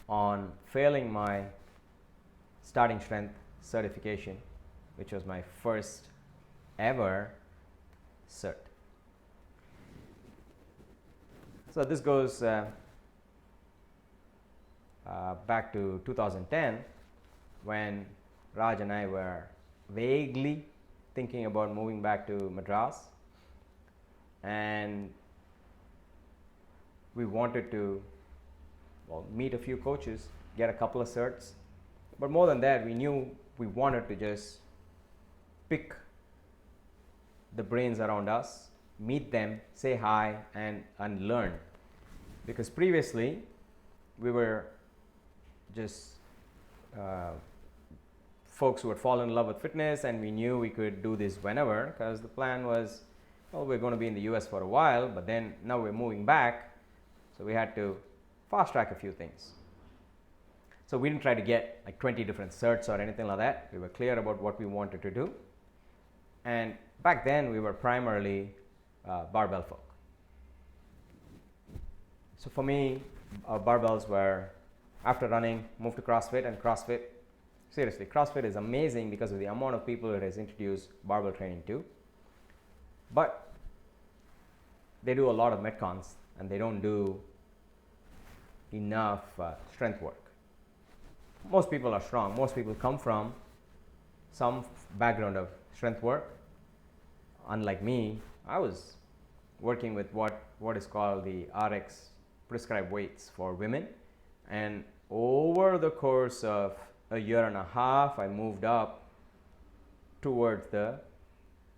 on failing my starting strength certification, which was my first ever cert. So this goes back to 2010, when Raj and I were vaguely thinking about moving back to Madras, and we wanted to meet a few coaches, get a couple of certs, but more than that, we knew we wanted to just pick the brains around us, meet them, say hi, and learn. Because previously we were just folks who had fallen in love with fitness, and we knew we could do this whenever, because the plan was, well, we're going to be in the US for a while, but then now we're moving back, so we had to fast track a few things. So we didn't try to get like 20 different certs or anything like that. We were clear about what we wanted to do, and back then we were primarily barbell folk. So for me, barbells were, after running, moved to CrossFit, and CrossFit, seriously, CrossFit is amazing because of the amount of people it has introduced barbell training to. But they do a lot of metcons, and they don't do enough strength work. Most people are strong. Most people come from some background of strength work. Unlike me, I was working with what is called the RX prescribed weights for women, and over the course of a year and a half, I moved up towards the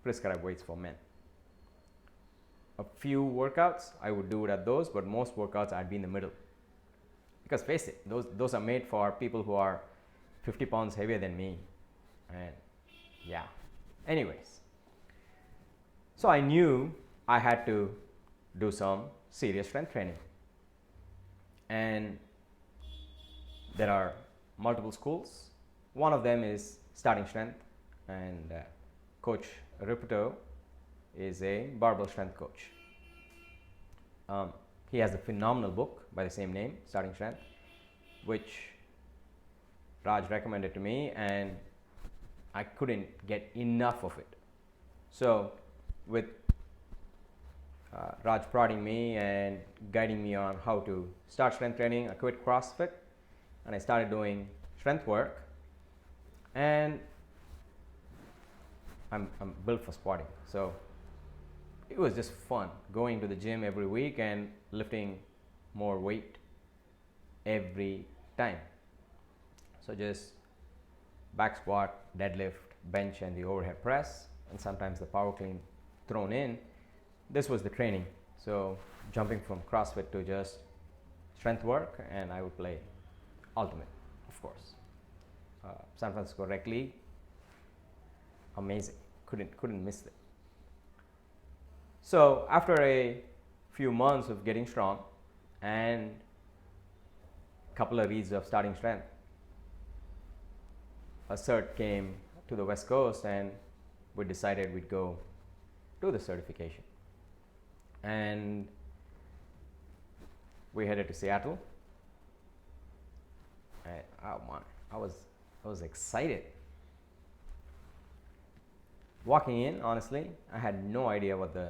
prescribed weights for men. A few workouts I would do it at those, but most workouts I'd be in the middle. Because face it, those are made for people who are 50 pounds heavier than me. And yeah, anyways. So I knew I had to do some serious strength training. And there are multiple schools. One of them is Starting Strength, and Coach Riputo is a barbell strength coach. He has a phenomenal book by the same name, Starting Strength, which Raj recommended to me, and I couldn't get enough of it. So with Raj prodding me and guiding me on how to start strength training, I quit CrossFit and I started doing strength work, and I'm built for squatting. So it was just fun going to the gym every week and lifting more weight every time. So just back squat, deadlift, bench, and the overhead press, and sometimes the power clean thrown in. This was the training. So jumping from CrossFit to just strength work, and I would play Ultimate, of course. San Francisco Rec League, amazing. Couldn't miss it. So after a few months of getting strong and a couple of reads of Starting Strength, a cert came to the West Coast, and we decided we'd go do the certification. And we headed to Seattle. And, oh man, I was excited. Walking in, honestly, I had no idea what the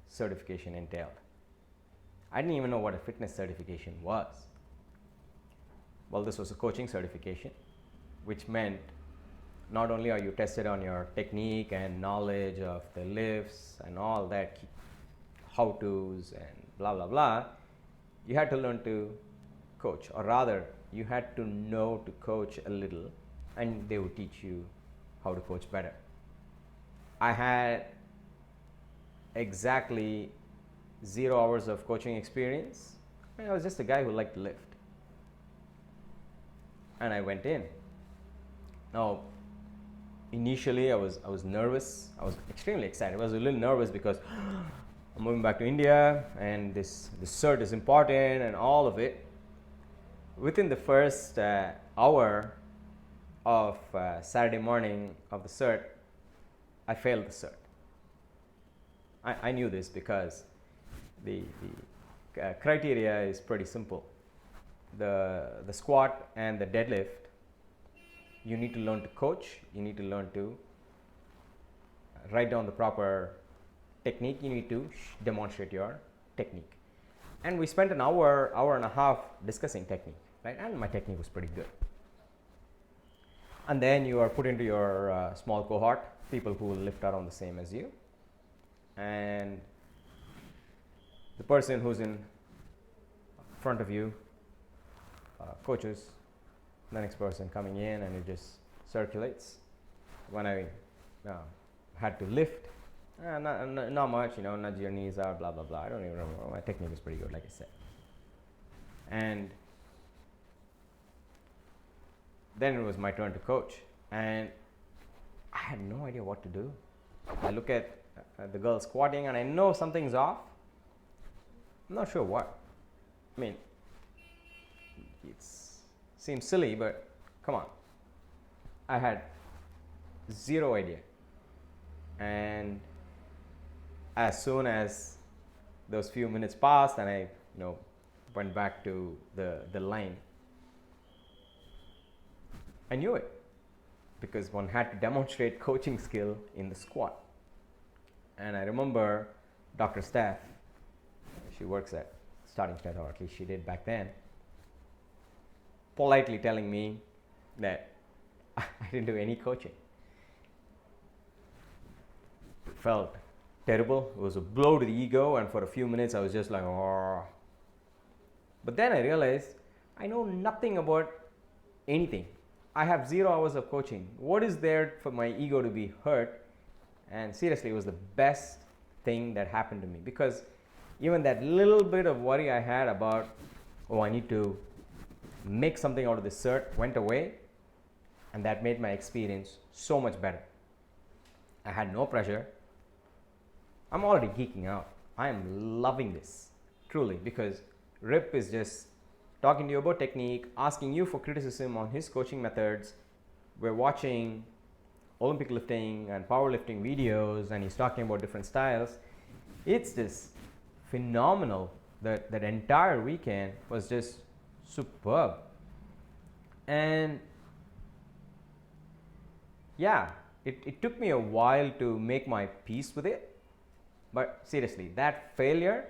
certification entailed. I didn't even know what a fitness certification was. Well, this was a coaching certification, which meant not only are you tested on your technique and knowledge of the lifts and all that, how-tos and blah, blah, blah, you had to learn to coach, or rather, you had to know to coach a little, and they would teach you how to coach better. I had exactly 0 hours of coaching experience. I was just a guy who liked to lift. And I went in. Now, initially I was nervous. I was extremely excited. I was a little nervous because I'm moving back to India, and this cert is important and all of it. Within the first hour of Saturday morning of the cert, I failed the cert. I knew this because the criteria is pretty simple. the squat and the deadlift, you need to learn to coach, you need to learn to write down the proper technique, you need to demonstrate your technique. And we spent an hour and a half discussing technique, right? And my technique was pretty good. And then you are put into your small cohort, people who will lift around the same as you. And the person who's in front of you coaches the next person coming in, and it just circulates. When I had to lift, not much, nudge your knees out, blah, blah, blah. I don't even remember. My technique was pretty good, like I said. And then it was my turn to coach, and I had no idea what to do. I look at the girl squatting, and I know something's off. I'm not sure what. I mean, it seems silly, but come on. I had zero idea. And as soon as those few minutes passed and I went back to the line, I knew it, because one had to demonstrate coaching skill in the squat. And I remember Dr. Steph, she works at Starting Strength, or at least she did back then, politely telling me that I didn't do any coaching. It felt terrible. It was a blow to the ego, and for a few minutes I was just like, oh. But then I realized I know nothing about anything. I have 0 hours of coaching. What is there for my ego to be hurt? And seriously, it was the best thing that happened to me, because even that little bit of worry I had about, I need to make something out of this cert, went away, and that made my experience so much better. I had no pressure. I'm already geeking out. I am loving this, truly, because Rip is just talking to you about technique, asking you for criticism on his coaching methods. We're watching Olympic lifting and powerlifting videos, and he's talking about different styles. It's just phenomenal. That entire weekend was just superb. And yeah, it took me a while to make my peace with it. But seriously, that failure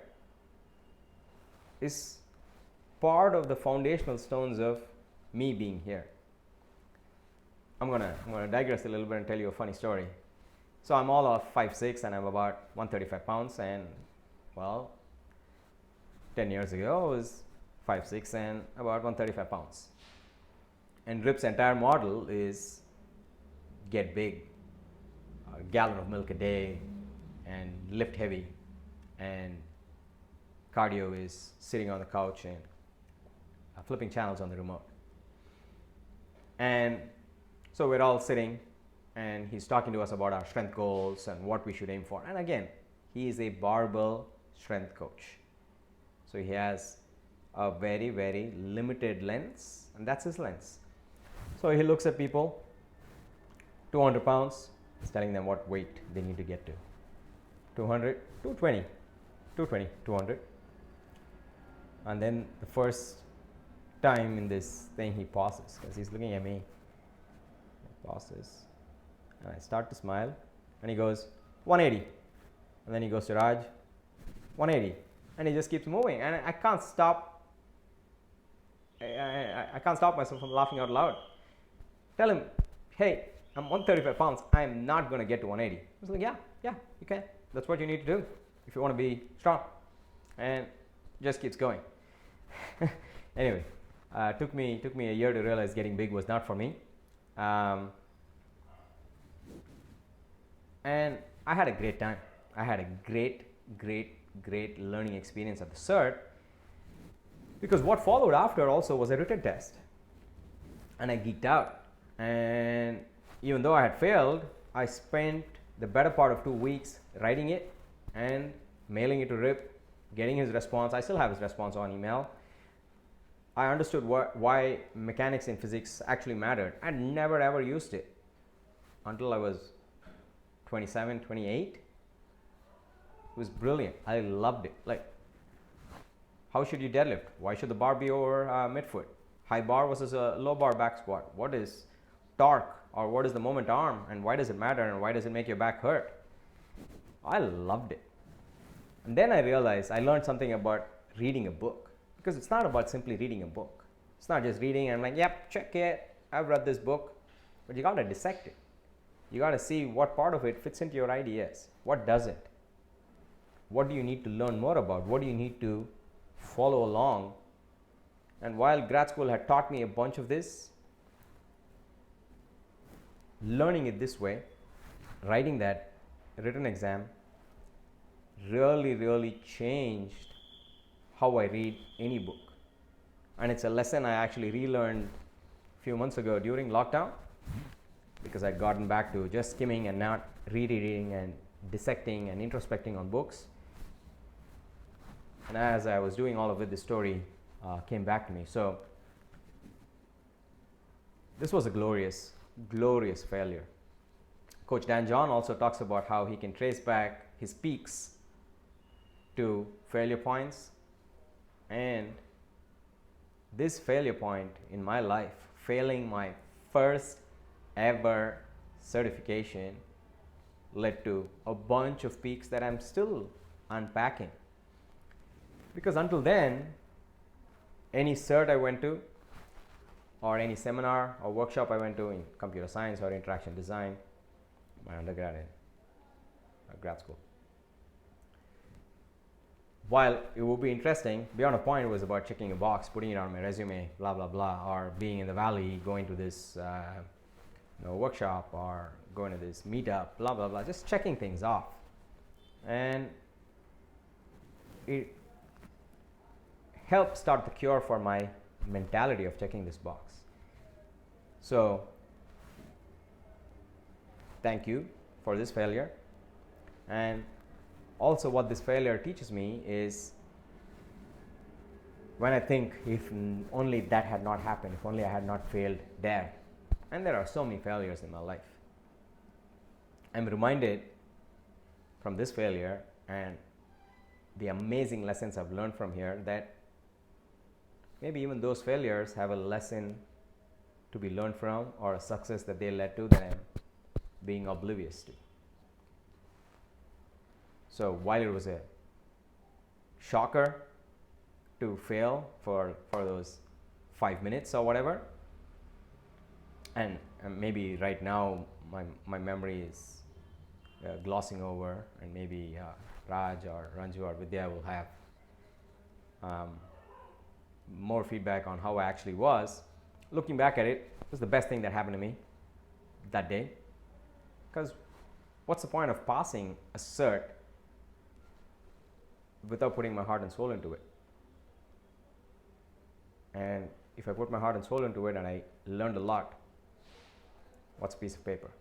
is part of the foundational stones of me being here. I'm gonna digress a little bit and tell you a funny story. So I'm all of 5'6" and I'm about 135 pounds, and 10 years ago I was 5'6" and about 135 pounds. And Rip's entire model is get big, a gallon of milk a day, and lift heavy, and cardio is sitting on the couch and flipping channels on the remote. And so we're all sitting, and he's talking to us about our strength goals and what we should aim for. And again, he is a barbell strength coach, so he has a very, very limited lens, and that's his lens. So he looks at people 200 pounds, he's telling them what weight they need to get to. 200, 220, 220, 200. And then the first time in this thing he pauses, because he's looking at me. He pauses, and I start to smile, and he goes 180, and then he goes to Raj, 180, and he just keeps moving, and I can't stop. I can't stop myself from laughing out loud. Tell him, hey, I'm 135 pounds. I am not going to get to 180. I was like, yeah, you can. That's what you need to do if you want to be strong. And just keeps going. Anyway, took me a year to realize getting big was not for me. And I had a great time. I had a great learning experience at the cert, because what followed after also was a written test. And I geeked out. And even though I had failed, I spent the better part of 2 weeks writing it and mailing it to Rip, getting his response. I still have his response on email. I understood why mechanics in physics actually mattered. I never ever used it until I was 27, 28. It was brilliant. I loved it. Like, How should you deadlift? Why should the bar be over midfoot? High bar versus a low bar back squat. What is torque, or what is the moment arm, and why does it matter, and why does it make your back hurt? I loved it. And then I realized I learned something about reading a book, because it's not about simply reading a book. It's not just reading and I'm like, yep, check it, I've read this book. But you got to dissect it. You got to see what part of it fits into your ideas. What doesn't? What do you need to learn more about? What do you need to follow along? And while grad school had taught me a bunch of this, learning it this way, writing that written exam, really changed how I read any book. And it's a lesson I actually relearned a few months ago during lockdown, because I'd gotten back to just skimming and not rereading and dissecting and introspecting on books. And as I was doing all of it, this story came back to me. So this was a glorious failure. Coach Dan John also talks about how he can trace back his peaks to failure points, and this failure point in my life, failing my first ever certification, led to a bunch of peaks that I'm still unpacking. Because until then, any cert I went to, or any seminar or workshop I went to in computer science or interaction design, my undergrad and grad school, while it would be interesting, beyond a point, it was about checking a box, putting it on my resume, blah blah blah, or being in the valley, going to this workshop, or going to this meetup, blah blah blah, just checking things off. And it helped start the cure for my mentality of checking this box. So thank you for this failure. And also what this failure teaches me is, when I think, if only that had not happened, if only I had not failed there, and there are so many failures in my life, I'm reminded from this failure and the amazing lessons I've learned from here that maybe even those failures have a lesson to be learned from, or a success that they led to that I'm being oblivious to. So while it was a shocker to fail for those 5 minutes or whatever, and maybe right now my memory is glossing over, and maybe Raj or Ranju or Vidya will have more feedback on how I actually was. Looking back at it, it was the best thing that happened to me that day. Because what's the point of passing a cert without putting my heart and soul into it? And if I put my heart and soul into it and I learned a lot, what's a piece of paper?